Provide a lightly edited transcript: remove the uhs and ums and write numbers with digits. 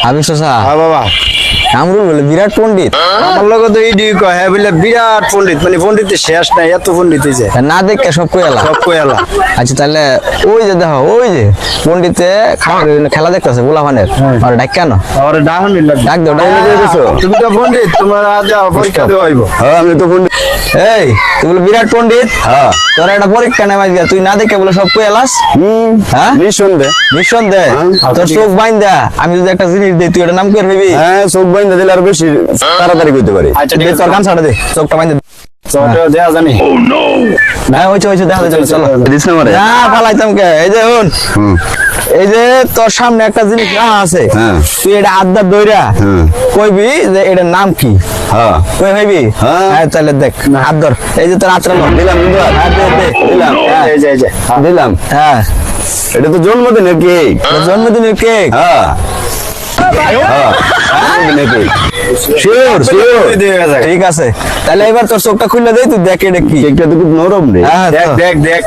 হাবিব চাচা হ্যাঁ বাবা কামরুল বলে বিরাট পণ্ডিত। আমার লগে তো এইডি কয় হ্যাঁ বলে বিরাট পণ্ডিত মানে পণ্ডিতের শেষ নাই এত পণ্ডিত হয়েছে না দেখে সব কইলা। সব কয়ালা আচ্ছা তাহলে ওই যে দেখো ওই যে পণ্ডিতে খেলা দেখতেছে গোলাপানের আর ডাক কেন আর ডাহন ডাক দাও ডাক দিছো। তুমি তো পণ্ডিত তোমার আজ পরীক্ষা দেওয়া হইব হ্যাঁ আমি তো পণ্ডিত। এই তুই বলে বিরাট পণ্ডিত হ্যাঁ তোর একটা পরীক্ষা নেই আজকে তুই না দেখে বলে সব কইলাস। হ্যাঁ নিঃসন্দেহে। নিঃসন্দেহে তোর চোখ বাইন্দা আমি যদি একটা জিনিস দিই তুই এটা নাম করে ভেবি। হ্যাঁ চোখ বাইন্ধা দিলে আর বেশি তাড়াতাড়ি করতে পারি। আচ্ছা দে তোর গান ছাড়া দে চোখটা বাইন্দা দে। দেওয়া জানি না হইছে দেখা যায় চলো দিস না মারে। না ফালাইতাম কে এই যে শুন হুম এই যে তোর সামনে একটা জিনিস রাখা আছে হ্যাঁ। তুই এটা আড্ডা দইরা হুম। কইবি যে এটার নাম কি হ্যাঁ কই ভাইবি হ্যাঁ। হ্যাঁ তাহলে দেখ হাত ধর এই যে তোর আত্রা দিলাম কিন্তু আর। হ্যাঁ দে দে দিলাম হ্যাঁ এই যে দিলাম। হ্যাঁ এটা তো জন্মদিনের কেক। তোর জন্মদিনের কেক হ্যাঁ হ্যাঁ জন্মদিনের কেক। Sure sure. ঠিক আছে তাহলে এবার তোর চোখটা খুলে দেই তুই দেখ এটা কি কেকটা তো খুব নরম রে। হ্যাঁ দেখ দেখ দেখ